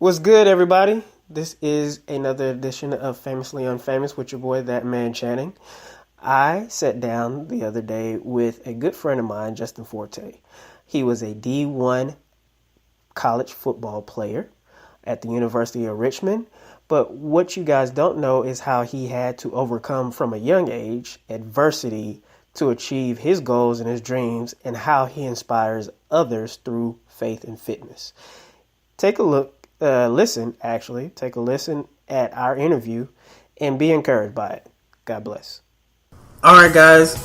What's good, everybody? This is another edition of Famously Unfamous with your boy, That Man Channing. I sat down the other day with a good friend of mine, Justin Forte. He was a D1 college football player at the University of Richmond. But what you guys don't know is how he had to overcome from a young age adversity to achieve his goals and his dreams, and how he inspires others through faith and fitness. Take a listen at our interview and be encouraged by it. God bless. All right, guys,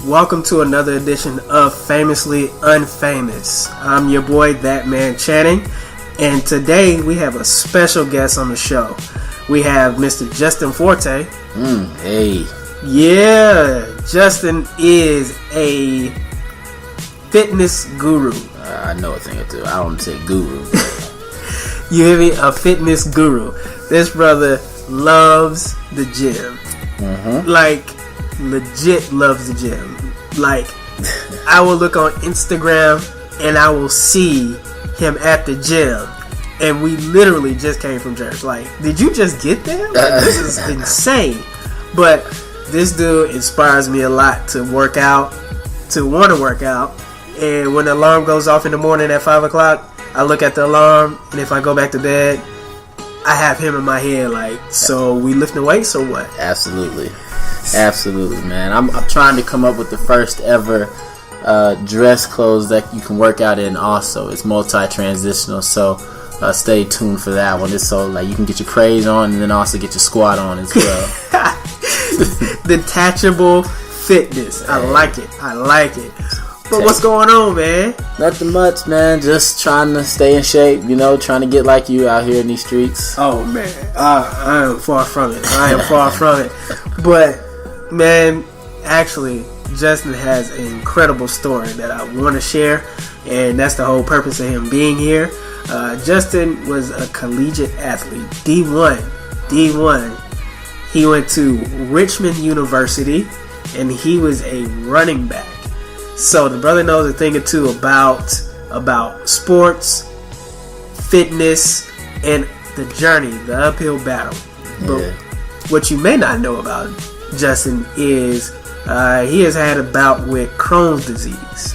welcome to another edition of Famously Unfamous. I'm your boy, That Man Channing, and today we have a special guest on the show. We have Mr. Justin Forte. Hey. Yeah, Justin is a fitness guru. I know a thing or two. I don't say guru. You hear me? A fitness guru. This brother loves the gym. Like, legit loves the gym. Like, I will look on Instagram and I will see him at the gym. And we literally just came from church. Like, did you just get there? Like, this is insane. But this dude inspires me a lot to work out, to want to work out. And when the alarm goes off in the morning at 5 o'clock, I look at the alarm, and if I go back to bed, I have him in my head like, so we lifting weights or what? Absolutely, man. I'm trying to come up with the first ever dress clothes that you can work out in. Also, it's multi-transitional, so stay tuned for that one. It's so like you can get your praise on, and then also get your squat on as well. Detachable fitness. I like it. But what's going on, man? Nothing much, man. Just trying to stay in shape, trying to get like you out here in these streets. Oh, man. I am far from it. But, man, actually, Justin has an incredible story that I want to share, and that's the whole purpose of him being here. Justin was a collegiate athlete, D1. He went to Richmond University, and he was a running back. So the brother knows a thing or two about sports, fitness, and the journey, the uphill battle. But what you may not know about Justin is he has had a bout with Crohn's disease.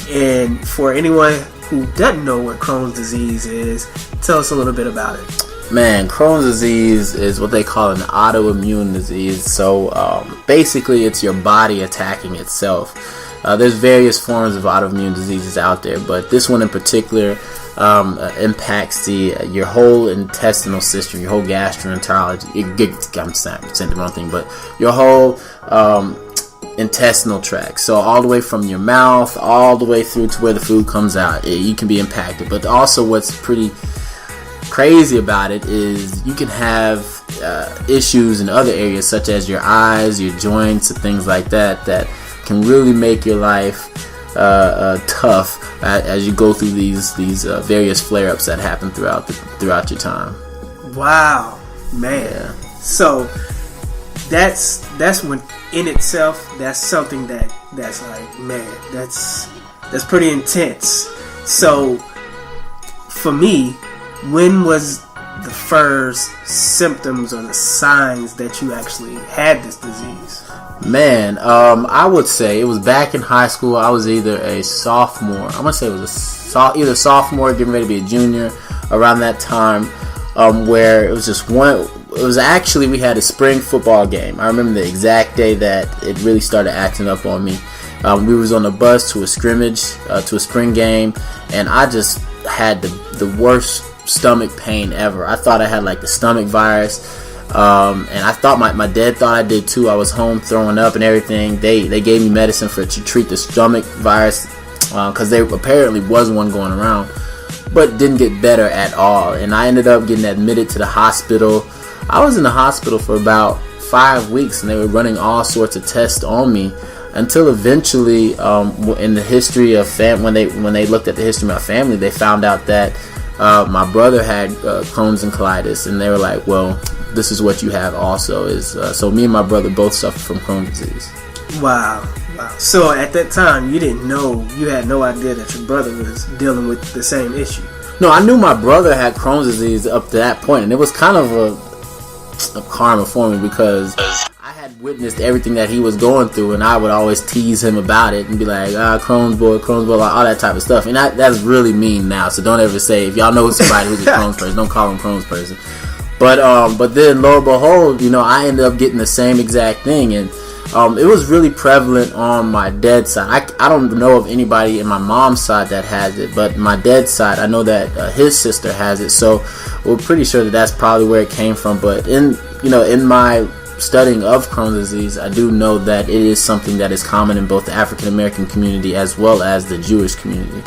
And for anyone who doesn't know what Crohn's disease is, tell us a little bit about it. Man, Crohn's disease is what they call an autoimmune disease. So basically it's your body attacking itself. There's various forms of autoimmune diseases out there, but this one in particular impacts your whole intestinal system, your whole gastroenterology. I'm saying the wrong thing, but your whole intestinal tract. So all the way from your mouth, all the way through to where the food comes out, you can be impacted. But also what's pretty crazy about it is you can have issues in other areas such as your eyes, your joints, and things like that can really make your life tough as you go through these various flare-ups that happen throughout your time. Wow, man. Yeah. So that's when in itself that's something that's like, man, that's pretty intense. So for me, when was the first symptoms or the signs that you actually had this disease? Man, I would say it was back in high school. I was either a sophomore. I'm gonna say it was either sophomore, getting ready to be a junior, around that time, where it was just one. It was actually, we had a spring football game. I remember the exact day that it really started acting up on me. We was on a bus to a scrimmage, to a spring game, and I just had the worst stomach pain ever. I thought I had like the stomach virus, and I thought my dad thought I did too. I was home throwing up and everything. They gave me medicine to treat the stomach virus because there apparently was one going around, but didn't get better at all. And I ended up getting admitted to the hospital. I was in the hospital for about 5 weeks, and they were running all sorts of tests on me until eventually, in the history of when they looked at the history of my family, they found out that my brother had Crohn's and colitis, and they were like, well, this is what you have also. So me and my brother both suffer from Crohn's disease. Wow. So at that time, you had no idea that your brother was dealing with the same issue. No, I knew my brother had Crohn's disease up to that point, and it was kind of a karma for me because I had witnessed everything that he was going through, and I would always tease him about it and be like, Crohn's boy, all that type of stuff. And that's really mean now, so don't ever say, if y'all know somebody who's a Crohn's person, don't call him Crohn's person. But then lo and behold, I ended up getting the same exact thing, and it was really prevalent on my dad's side. I don't know of anybody in my mom's side that has it, but my dad's side, I know that his sister has it, so we're pretty sure that that's probably where it came from. But in my studying of Crohn's disease, I do know that it is something that is common in both the African American community as well as the Jewish community.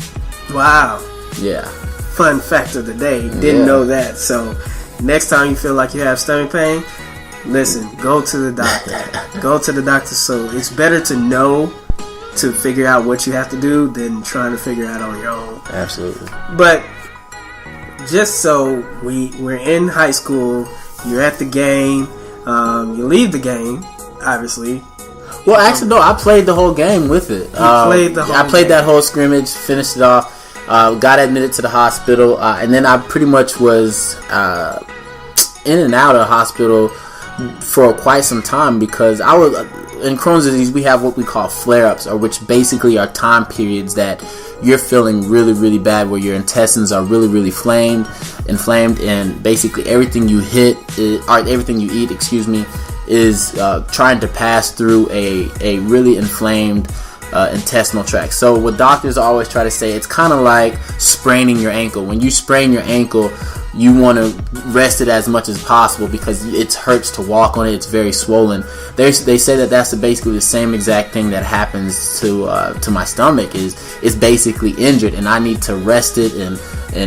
Wow. Yeah. Fun fact of the day. Didn't know that. So next time you feel like you have stomach pain, listen, go to the doctor. Go to the doctor. So it's better to know to figure out what you have to do than trying to figure out on your own. Absolutely. But just so we're in high school, you're at the game, you leave the game, obviously. Well, actually, no, I played the whole game with it. I played that whole scrimmage, finished it off, got admitted to the hospital, and then I pretty much was in and out of the hospital for quite some time because I was in Crohn's disease. We have what we call flare-ups, or which basically are time periods that you're feeling really, really bad, where your intestines are really, really inflamed, and basically everything you eat, is trying to pass through a really inflamed intestinal tract. So what doctors always try to say, it's kind of like spraining your ankle. When you sprain your ankle, you want to rest it as much as possible because it hurts to walk on it. It's very swollen. They say that that's basically the same exact thing that happens to my stomach. It's basically injured, and I need to rest it and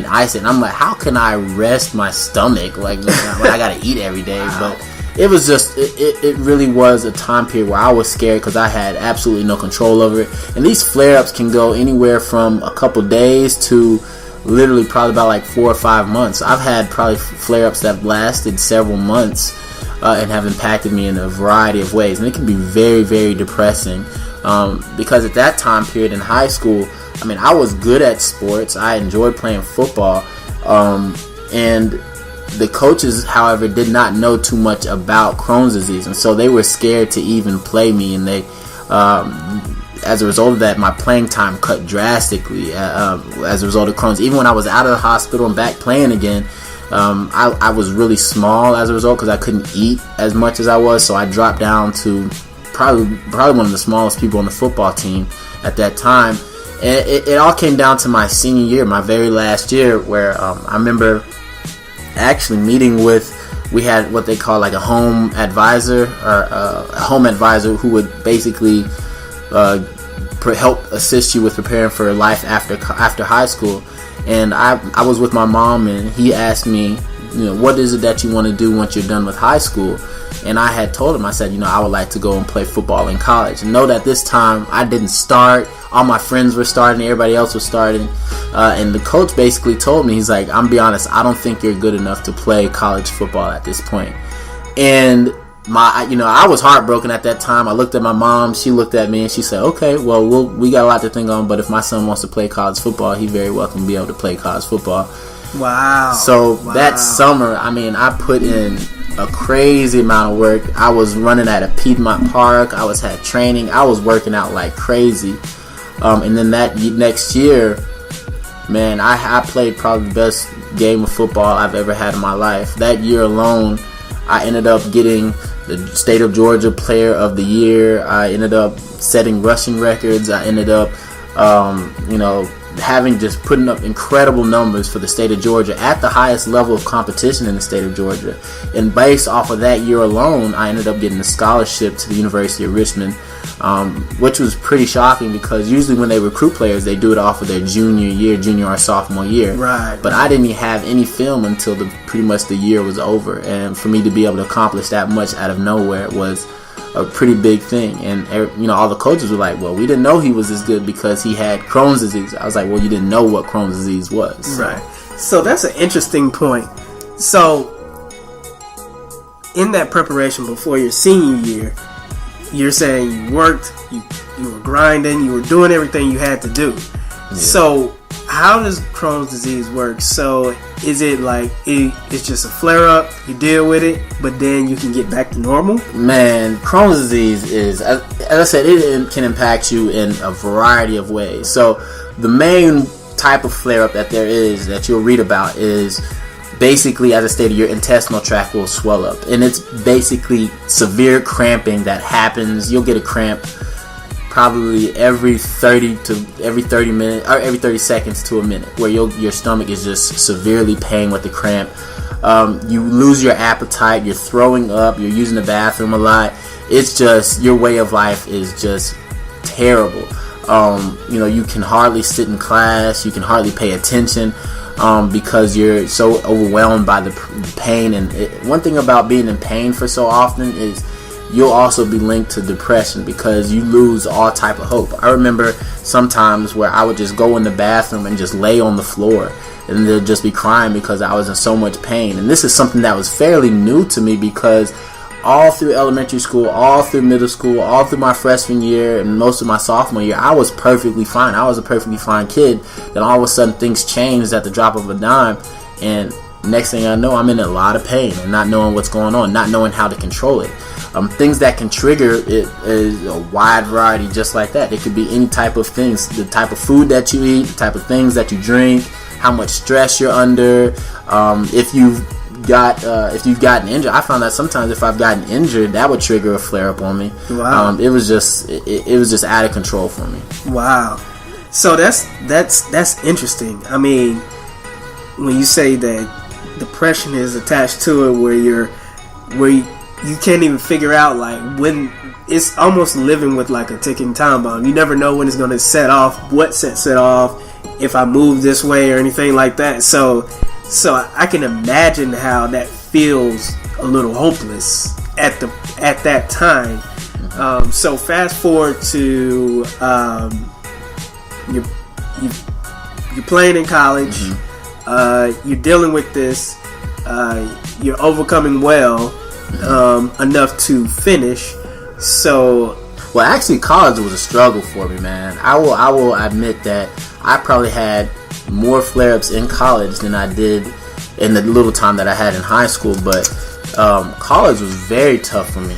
ice it. And I'm like, how can I rest my stomach? Like when I gotta eat every day. Wow. But it was just, it really was a time period where I was scared because I had absolutely no control over it. And these flare-ups can go anywhere from a couple days to literally probably about like 4 or 5 months. I've had probably flare-ups that lasted several months and have impacted me in a variety of ways. And it can be very, very depressing because at that time period in high school, I was good at sports. I enjoyed playing football. And the coaches, however, did not know too much about Crohn's disease, and so they were scared to even play me. And they, as a result of that, my playing time cut drastically as a result of Crohn's. Even when I was out of the hospital and back playing again, I was really small as a result because I couldn't eat as much as I was. So I dropped down to probably one of the smallest people on the football team at that time. And it all came down to my senior year, my very last year, where I remember actually meeting with, we had what they call like a home advisor, or a home advisor who would basically help assist you with preparing for life after high school. And I was with my mom, and he asked me, what is it that you want to do once you're done with high school? And I had told him, I said, I would like to go and play football in college. And know that this time I didn't start. All my friends were starting. Everybody else was starting. And the coach basically told me, he's like, I'm be honest, I don't think you're good enough to play college football at this point. And I was heartbroken at that time. I looked at my mom. She looked at me and she said, okay, well, we got a lot to think on. But if my son wants to play college football, he very well can be able to play college football. Wow. So that summer, I put in a crazy amount of work. I was running at a Piedmont Park. I had training. I was working out like crazy. And then that next year, man, I played probably the best game of football I've ever had in my life. That year alone, I ended up getting the State of Georgia Player of the Year. I ended up setting rushing records. I ended up, putting up incredible numbers for the state of Georgia at the highest level of competition in the state of Georgia. And based off of that year alone, I ended up getting a scholarship to the University of Richmond, which was pretty shocking because usually when they recruit players, they do it off of their junior or sophomore year. Right. But I didn't have any film until pretty much the year was over. And for me to be able to accomplish that much out of nowhere was a pretty big thing. And all the coaches were like, well, we didn't know he was as good because he had Crohn's disease. I was like, well, you didn't know what Crohn's disease was. Right. So that's an interesting point. So in that preparation before your senior year, you're saying you worked, you were grinding, you were doing everything you had to do. Yeah. So how does Crohn's disease work? So is it like it's just a flare up, you deal with it, but then you can get back to normal? Man, Crohn's disease is, as I said, it can impact you in a variety of ways. So the main type of flare up that there is that you'll read about is basically, as I stated, your intestinal tract will swell up, and it's basically severe cramping that happens. You'll get a cramp probably every 30 minutes or every 30 seconds to a minute, where your stomach is just severely paying with the cramp. You lose your appetite, you're throwing up, you're using the bathroom a lot. It's just, your way of life is just terrible. You can hardly sit in class, you can hardly pay attention because you're so overwhelmed by the pain. And one thing about being in pain for so often is you'll also be linked to depression because you lose all type of hope. I remember sometimes where I would just go in the bathroom and just lay on the floor and they'll just be crying because I was in so much pain. And this is something that was fairly new to me because all through elementary school, all through middle school, all through my freshman year and most of my sophomore year, I was perfectly fine. I was a perfectly fine kid. Then all of a sudden things changed at the drop of a dime, and next thing I know, I'm in a lot of pain and not knowing what's going on, not knowing how to control it. Things that can trigger it is a wide variety just like that. It could be any type of things, the type of food that you eat, the type of things that you drink, how much stress you're under. If you've gotten injured, I found that sometimes if I've gotten injured, that would trigger a flare up on me. Wow. It was just out of control for me. Wow. So that's interesting. I mean, when you say that depression is attached to it, where you can't even figure out like when, it's almost living with like a ticking time bomb. You never know when it's going to set off, what sets it off, if I move this way or anything like that. So I can imagine how that feels a little hopeless at that time. So fast forward to you're playing in college. Mm-hmm. You're dealing with this. You're overcoming well enough to finish. So, well, actually, college was a struggle for me, man. I will admit that I probably had more flare-ups in college than I did in the little time that I had in high school. But college was very tough for me.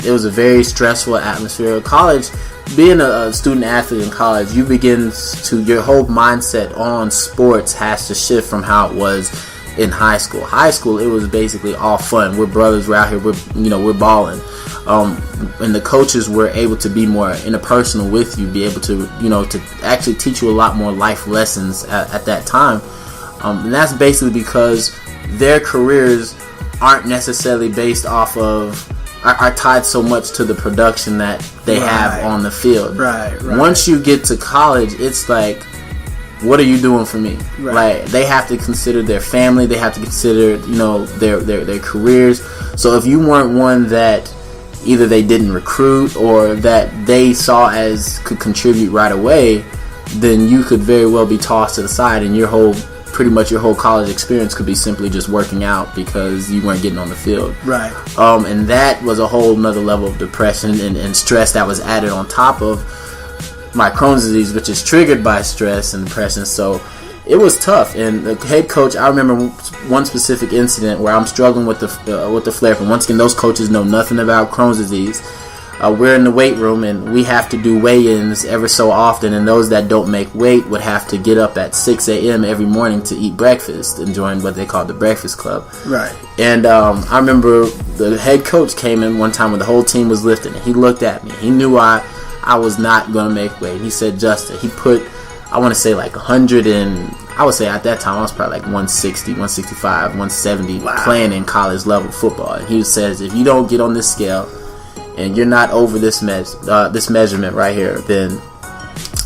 It was a very stressful atmosphere. College, being a student athlete in college, your whole mindset on sports has to shift from how it was in high school. High school, it was basically all fun. We're brothers. We're out here. We're balling. And the coaches were able to be more interpersonal with you, be able to, to actually teach you a lot more life lessons at that time. And that's basically because their careers aren't necessarily based off of, are tied so much to the production that they have on the field. Right. Once you get to college, it's like, what are you doing for me? Right. Like, they have to consider their family. They have to consider, their careers. So if you weren't one that either they didn't recruit or that they saw as could contribute right away, then you could very well be tossed to the side, and pretty much your whole college experience could be simply just working out because you weren't getting on the field. Right. And that was a whole nother level of depression and stress that was added on top of my Crohn's disease, which is triggered by stress and depression. So it was tough. And the head coach, I remember one specific incident where I'm struggling with the flare. And once again, those coaches know nothing about Crohn's disease. We're in the weight room and we have to do weigh-ins ever so often. And those that don't make weight would have to get up at 6 a.m. every morning to eat breakfast and join what they call the Breakfast Club. Right. And I remember the head coach came in one time when the whole team was lifting. And he looked at me. He knew I was not going to make weight. He said, Justin, he put, I want to say like 100 and I would say at that time I was probably like 160, 165, 170 playing in college level football. And he says, if you don't get on this scale and you're not over this measurement right here, then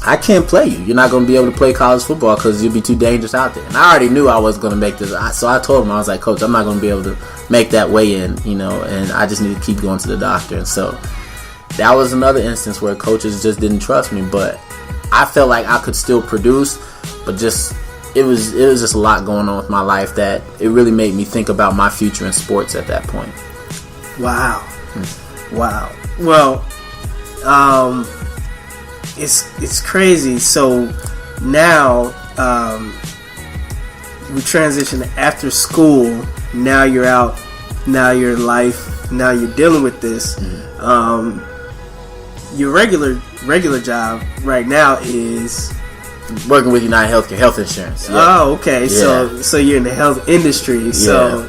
I can't play you. You're not going to be able to play college football because you'll be too dangerous out there. And I already knew I wasn't going to make this. So I told him, I was like, Coach, I'm not going to be able to make that weigh-in, and I just need to keep going to the doctor. And so that was another instance where coaches just didn't trust me, but I felt like I could still produce, but it was just a lot going on with my life that it really made me think about my future in sports at that point. Wow. Wow. Well, it's crazy. So now we transitioned after school. Now you're out. Now you're in life. Now you're dealing with this. Your regular job right now is working with United Healthcare health insurance. Yeah. Oh, okay. Yeah. So you're in the health industry. So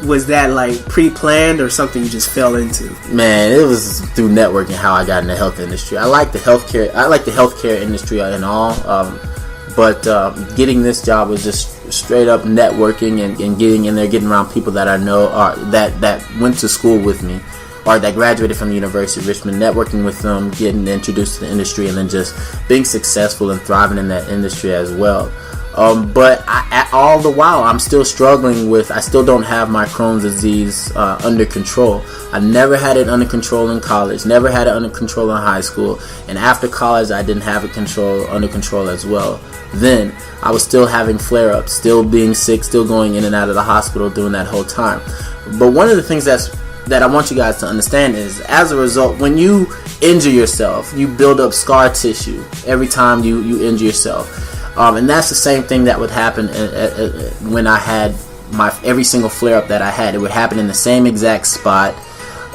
was that like pre-planned or something you just fell into? Man, it was through networking how I got in the health industry. I like the healthcare industry and all. But getting this job was just straight up networking and getting in there, getting around people that I know that went to school with me or that graduated from the University of Richmond, networking with them, getting introduced to the industry, and then just being successful and thriving in that industry as well. But all the while, I'm still struggling with, I still don't have my Crohn's disease under control. I never had it under control in college, never had it under control in high school, and after college, I didn't have it under control as well. Then, I was still having flare-ups, still being sick, still going in and out of the hospital during that whole time. But one of the things that I want you guys to understand is, as a result, when you injure yourself, you build up scar tissue every time you injure yourself. And that's the same thing that would happen when I had every single flare-up that I had. It would happen in the same exact spot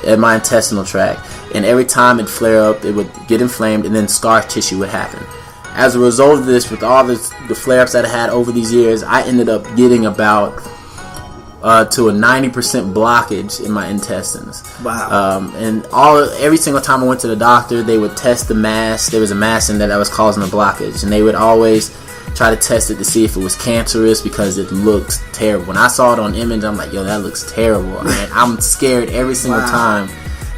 in my intestinal tract. And every time it'd flare up, it would get inflamed, and then scar tissue would happen. As a result of this, with all the flare-ups that I had over these years, I ended up getting about to a 90% blockage in my intestines. Wow. And every single time I went to the doctor, they would test the mass. There was a mass in there that was causing the blockage, and they would always try to test it to see if it was cancerous because it looked terrible. When I saw it on image, I'm like, yo, that looks terrible. And I'm scared every single time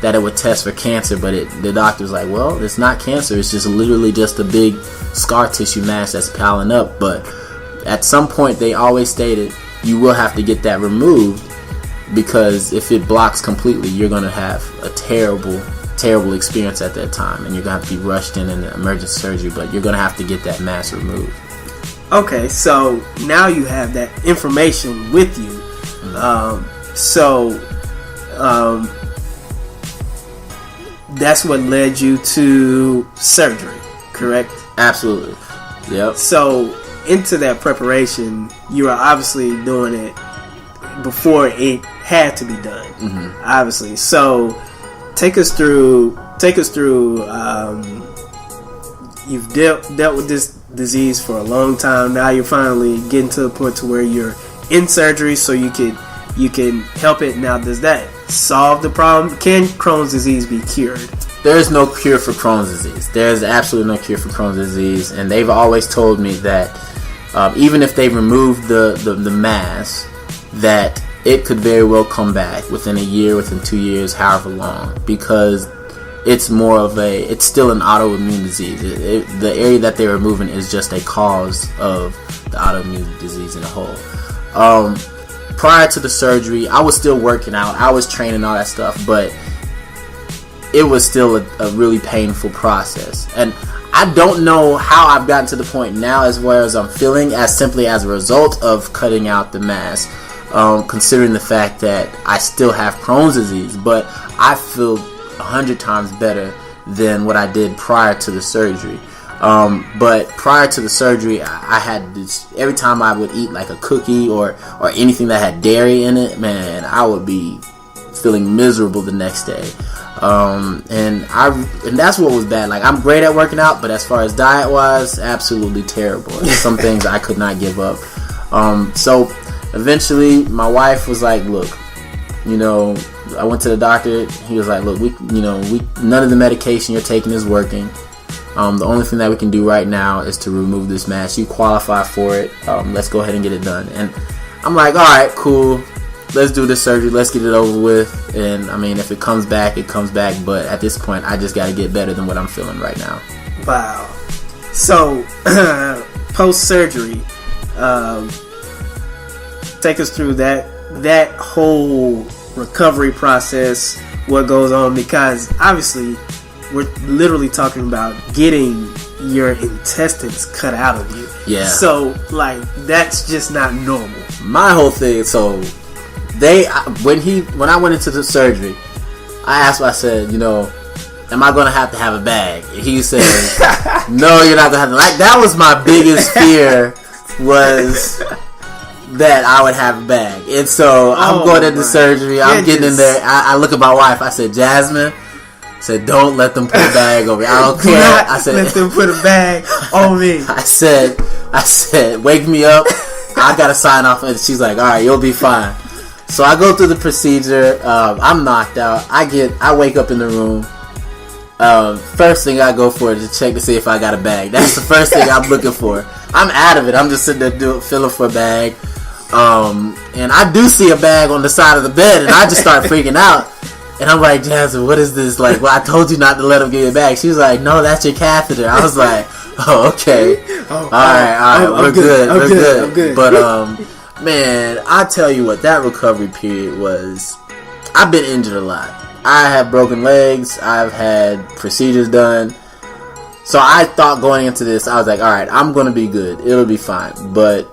that it would test for cancer, but the doctor was like, well, it's not cancer. It's just literally just a big scar tissue mass that's piling up. But at some point, they always stated, you will have to get that removed, because if it blocks completely, you're going to have a terrible experience at that time, and you're going to have to be rushed in an emergency surgery, but you're going to have to get that mass removed. Okay, so now you have that information with you. That's what led you to surgery, correct? Absolutely. Yep. So into that preparation, you were obviously doing it before it had to be done, obviously. So take us through. You've dealt with this disease for a long time. Now you're finally getting to the point to where you're in surgery, so you can help it. Now, does that solve the problem? Can Crohn's disease be cured? There is no cure for Crohn's disease. There is absolutely no cure for Crohn's disease, and they've always told me that even if they remove the mass, that it could very well come back within a year, within 2 years, however long, because it's still an autoimmune disease. The area that they're removing is just a cause of the autoimmune disease in a whole. Prior to the surgery, I was still working out. I was training, all that stuff, but it was still a really painful process. And I don't know how I've gotten to the point now as well as I'm feeling, as simply as a result of cutting out the mass, considering the fact that I still have Crohn's disease, but I feel 100 times better than what I did prior to the surgery. But prior to the surgery, I had this, every time I would eat like a cookie or anything that had dairy in it, man, I would be feeling miserable the next day. And that's what was bad. Like, I'm great at working out, but as far as diet wise, absolutely terrible. Some things I could not give up. So eventually my wife was like, look, I went to the doctor. He was like, look, none of the medication you're taking is working. The only thing that we can do right now is to remove this mass. You qualify for it. Let's go ahead and get it done. And I'm like, all right, cool. Let's do this surgery. Let's get it over with. And I mean, if it comes back, it comes back. But at this point, I just got to get better than what I'm feeling right now. Wow. So, post-surgery, take us through that whole recovery process, what goes on, because obviously we're literally talking about getting your intestines cut out of you. Yeah. So, like, that's just not normal. My whole thing, so when I went into the surgery, I asked him, I said, am I going to have a bag? And he said, no, you're not going to have to. Like, that was my biggest fear, was that I would have a bag. And so I'm going into surgery. I'm getting in there. I look at my wife. I said, Jasmine, I said, don't let them put a bag over me. I don't care. I said, let them put a bag on me. I said, wake me up. I got to sign off. And she's like, all right, you'll be fine. So I go through the procedure. I'm knocked out. I wake up in the room. First thing I go for is to check to see if I got a bag. That's the first thing I'm looking for. I'm out of it. I'm just sitting there feeling for a bag. And I do see a bag on the side of the bed, and I just start freaking out. And I'm like, Jasmine, what is this? Like, well, I told you not to let him give you a bag. She was like, no, that's your catheter. I was like, oh, okay. All right. We're good. But, man, I tell you what, that recovery period was, I've been injured a lot. I have broken legs. I've had procedures done. So I thought going into this, I was like, all right, I'm going to be good. It'll be fine. But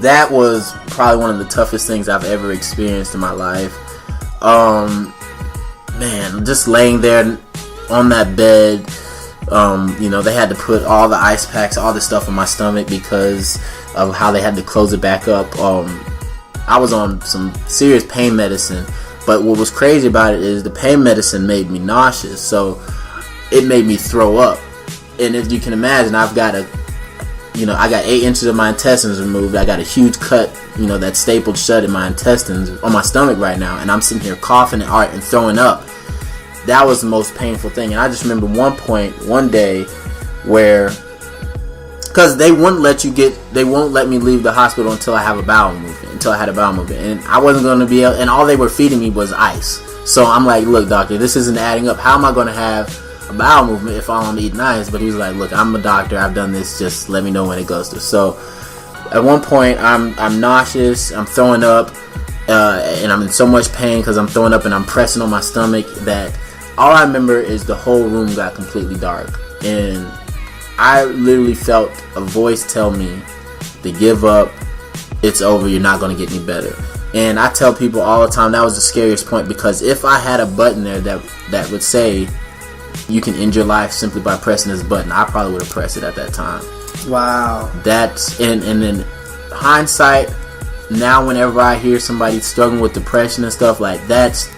that was probably one of the toughest things I've ever experienced in my life. Man, just laying there on that bed, they had to put all the ice packs, all the stuff on my stomach because of how they had to close it back up. I was on some serious pain medicine, but what was crazy about it is the pain medicine made me nauseous, so it made me throw up. And if you can imagine, I got 8 inches of my intestines removed. I got a huge cut, that's stapled shut in my intestines on my stomach right now, and I'm sitting here coughing and throwing up. That was the most painful thing. And I just remember one day where, because they won't let me leave the hospital until I had a bowel movement, and I wasn't going to be able, and all they were feeding me was ice. So I'm like, look, doctor, this isn't adding up. How am I going to have a bowel movement if all I'm eating ice? But he was like, look, I'm a doctor, I've done this, just let me know when it goes through. So at one point I'm nauseous, I'm throwing up, and I'm in so much pain because I'm throwing up and I'm pressing on my stomach that all I remember is the whole room got completely dark, and I literally felt a voice tell me to give up, it's over, you're not going to get any better. And I tell people all the time that was the scariest point, because if I had a button there that would say you can end your life simply by pressing this button, I probably would have pressed it at that time. Wow. That's and in hindsight, now whenever I hear somebody struggling with depression and stuff, like, that's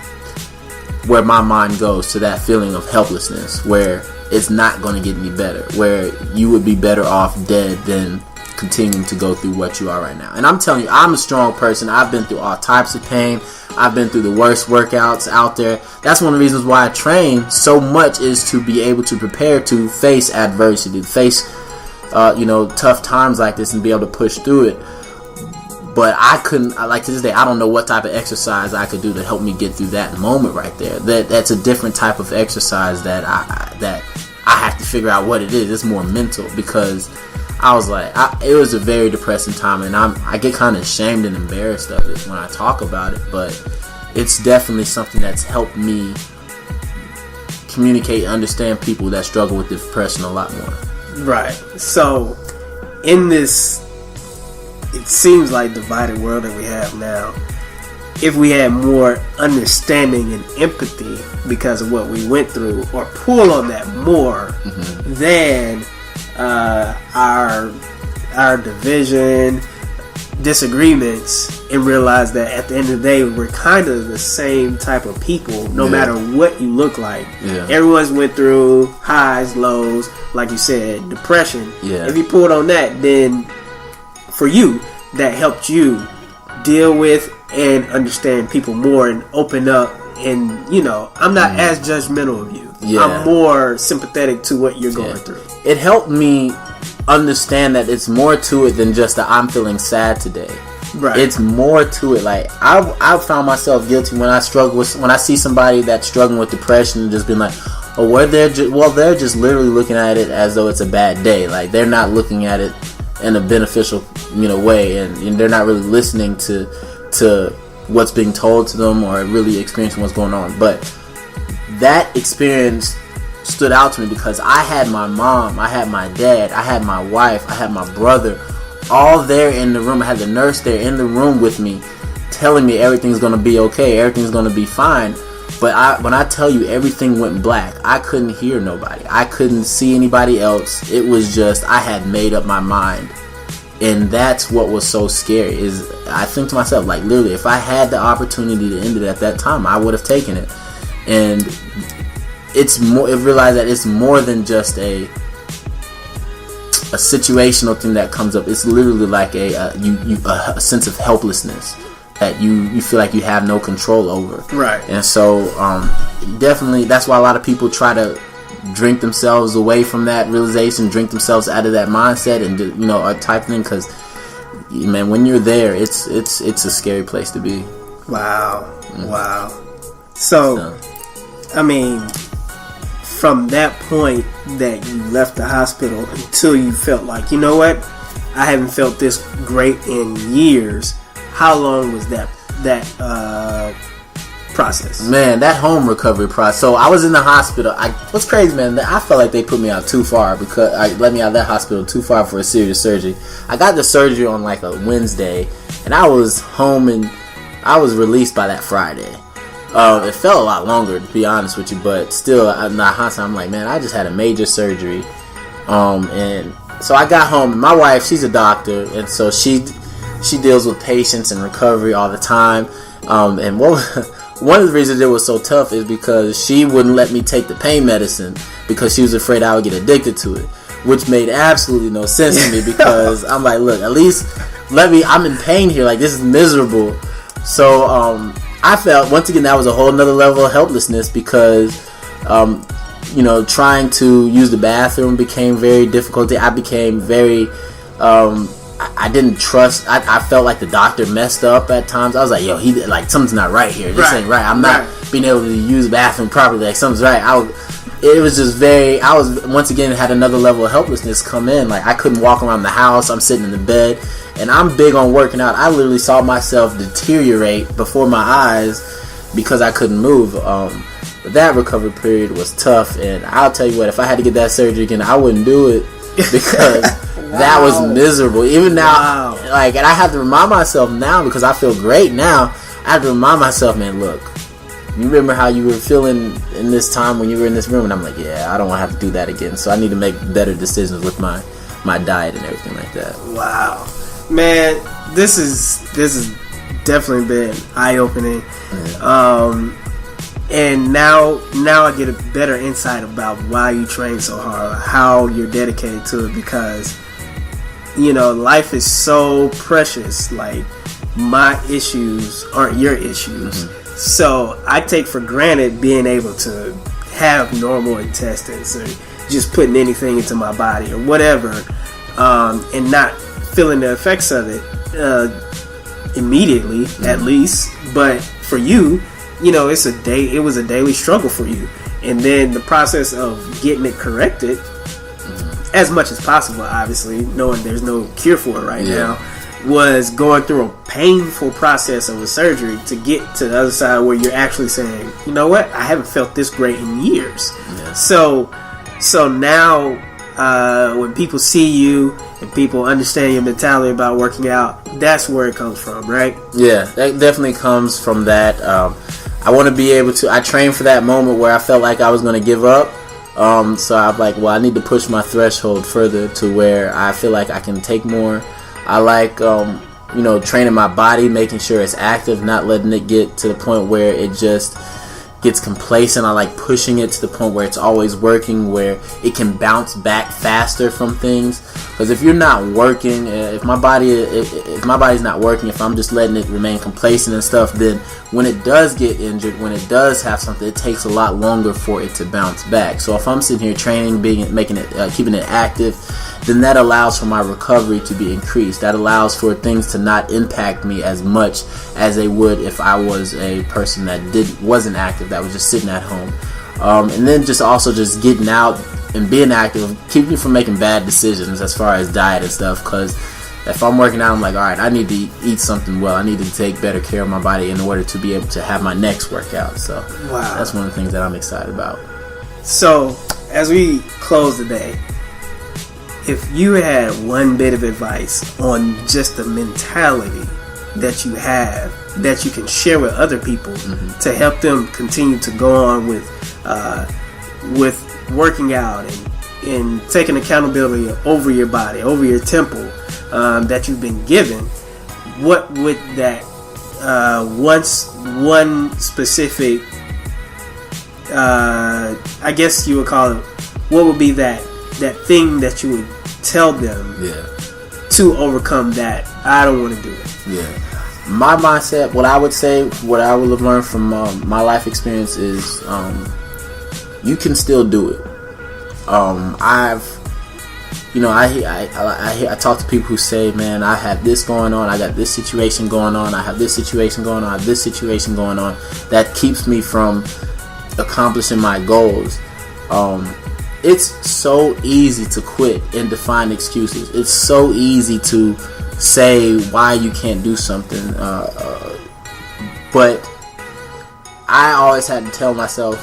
where my mind goes, to that feeling of helplessness, where it's not going to get any better, where you would be better off dead than continuing to go through what you are right now. And I'm telling you, I'm a strong person. I've been through all types of pain. I've been through the worst workouts out there. That's one of the reasons why I train so much, is to be able to prepare to face adversity, to face tough times like this and be able to push through it. But I couldn't, to this day, I don't know what type of exercise I could do to help me get through that moment right there. That's a different type of exercise that I have to figure out what it is. It's more mental, because I was like, it was a very depressing time, and I get kind of ashamed and embarrassed of it when I talk about it. But it's definitely something that's helped me communicate and understand people that struggle with depression a lot more. Right. So, in this, it seems like, divided world that we have now, if we had more understanding and empathy because of what we went through, or pull on that more than our division, disagreements, and realize that at the end of the day we're kind of the same type of people, no matter what you look like. Everyone's went through highs, lows, like you said, depression. If you pulled on that, then for you, that helped you deal with and understand people more and open up. And I'm not as judgmental of you. I'm more sympathetic to what you're going through. It helped me understand that it's more to it than just that I'm feeling sad today. Right. It's more to it. Like, I found myself guilty when I see somebody that's struggling with depression and just being like, oh, they're just literally looking at it as though it's a bad day. Like, they're not looking at it in a beneficial way, and they're not really listening to what's being told to them, or really experiencing what's going on. But that experience stood out to me because I had my mom, I had my dad, I had my wife, I had my brother, all there in the room. I had the nurse there in the room with me, telling me everything's going to be okay, everything's going to be fine. But when I tell you everything went black, I couldn't hear nobody. I couldn't see anybody else. It was just, I had made up my mind. And that's what was so scary, is I think to myself, like, literally, if I had the opportunity to end it at that time, I would have taken it. And it's more, I realized that it's more than just a situational thing that comes up. It's literally like a sense of helplessness that you feel like you have no control over. Right. And so definitely that's why a lot of people try to drink themselves away from that realization, drink themselves out of that mindset, and a type thing, because man, when you're there, it's a scary place to be. Wow. So I mean, from that point that you left the hospital until you felt like, you know what, I haven't felt this great in years, how long was that process? Man, that home recovery process. So I was in the hospital. What's crazy, man, I felt like they put me out too far, because I let me out of that hospital too far for a serious surgery. I got the surgery on like a Wednesday, and I was home, and I was released by that Friday. It felt a lot longer, to be honest with you, but still, in the hospital, I'm like, man, I just had a major surgery. And so I got home, and my wife, she's a doctor, and so she deals with patients and recovery all the time. And one of the reasons it was so tough is because she wouldn't let me take the pain medicine because she was afraid I would get addicted to it, which made absolutely no sense to me, because I'm like, look, at least I'm in pain here, like, this is miserable. So I felt, once again, that was a whole nother level of helplessness, because trying to use the bathroom became very difficult. I became very I didn't trust. I felt like the doctor messed up at times. I was like, yo, something's not right here. This ain't right. I'm not being able to use the bathroom properly. Like, something's right. It was just I was, once again, had another level of helplessness come in. Like, I couldn't walk around the house. I'm sitting in the bed, and I'm big on working out. I literally saw myself deteriorate before my eyes because I couldn't move. But that recovery period was tough, and I'll tell you what, if I had to get that surgery again, I wouldn't do it, because that was miserable. Even now, and I have to remind myself now, because I feel great now, I have to remind myself, man, look, you remember how you were feeling in this time when you were in this room? And I'm like, yeah, I don't want to have to do that again. So I need to make better decisions with my diet and everything like that. Wow, man, this is definitely been eye-opening. And now I get a better insight about why you train so hard, how you're dedicated to it, because life is so precious. Like, my issues aren't your issues. So I take for granted being able to have normal intestines, or just putting anything into my body or whatever, and not feeling the effects of it immediately, at least. But for you, it was a daily struggle for you, and then the process of getting it corrected as much as possible, obviously knowing there's no cure for it right now, was going through a painful process of a surgery to get to the other side where you're actually saying, you know what, I haven't felt this great in years. So now when people see you and people understand your mentality about working out, that's where it comes from, right? Yeah, that definitely comes from that. I want to be able to, I trained for that moment where I felt like I was going to give up. So I'm like, well, I need to push my threshold further to where I feel like I can take more. I like, training my body, making sure it's active, not letting it get to the point where it just gets complacent. I like pushing it to the point where it's always working, where it can bounce back faster from things. Because if you're not working, if my body's not working, if I'm just letting it remain complacent and stuff, then when it does get injured, when it does have something, it takes a lot longer for it to bounce back. So if I'm sitting here training, keeping it active, then that allows for my recovery to be increased. That allows for things to not impact me as much as they would if I was a person that wasn't active, that was just sitting at home. And then just getting out and being active, keep you from making bad decisions as far as diet and stuff. Because if I'm working out, I'm like, all right, I need to eat something well. I need to take better care of my body in order to be able to have my next workout. So that's one of the things that I'm excited about. So as we close the day, if you had one bit of advice on just the mentality that you have that you can share with other people to help them continue to go on with working out and taking accountability over your body, over your temple that you've been given. What would that one specific I guess you would call it, what would be that thing that you would tell them to overcome that? I don't want to do it. Yeah. My mindset, what I would say, what I would have learned from my life experience is you can still do it. I talk to people who say, man, I have this going on, I got this situation going on, I have this situation going on, I have this situation going on, that keeps me from accomplishing my goals. It's so easy to quit and to find excuses. It's so easy to say why you can't do something, but I always had to tell myself,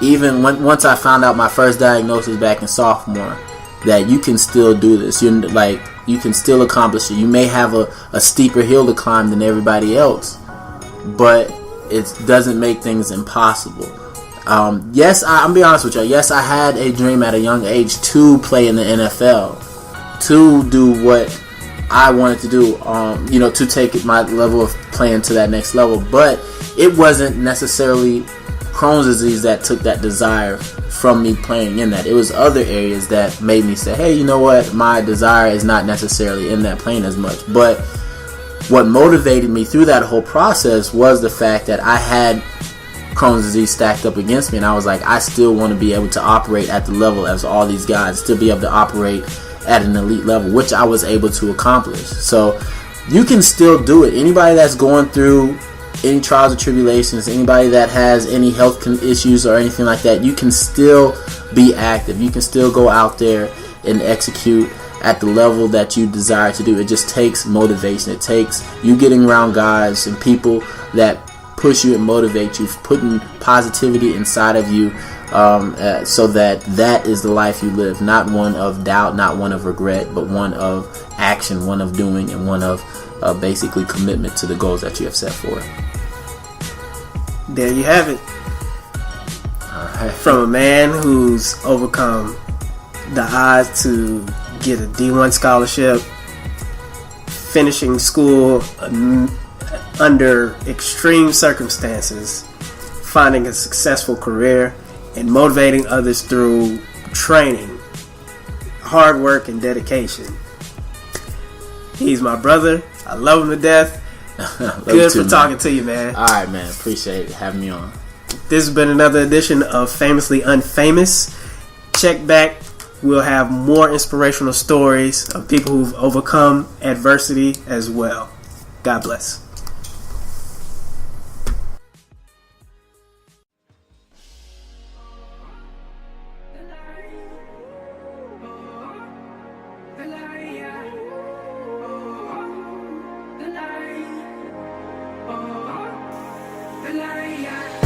even once I found out my first diagnosis back in sophomore, that you can still do this. You can still accomplish it. You may have a steeper hill to climb than everybody else, but it doesn't make things impossible. Yes, I'm be honest with you. Yes, I had a dream at a young age to play in the NFL, to do what I wanted to do, to take my level of playing to that next level. But it wasn't necessarily Crohn's disease that took that desire from me playing in that. It was other areas that made me say, hey, you know what? My desire is not necessarily in that playing as much. But what motivated me through that whole process was the fact that I had Crohn's disease stacked up against me, and I was like, I still want to be able to operate at the level as all these guys, still be able to operate at an elite level, which I was able to accomplish. So you can still do it. Anybody that's going through any trials or tribulations, anybody that has any health issues or anything like that, you can still be active. You can still go out there and execute at the level that you desire to do. It just takes motivation. It takes you getting around guys and people that push you and motivate you, putting positivity inside of you, so that is the life you live. Not one of doubt, not one of regret, but one of action, one of doing, and one of basically commitment to the goals that you have set for. There you have it. All right. From a man who's overcome the odds to get a D1 scholarship, finishing school under extreme circumstances, finding a successful career, and motivating others through training, hard work, and dedication. He's my brother. I love him to death. Good for talking to you, man. All right, man. Appreciate it having me on. This has been another edition of Famously Unfamous. Check back. We'll have more inspirational stories of people who've overcome adversity as well. God bless. The lie,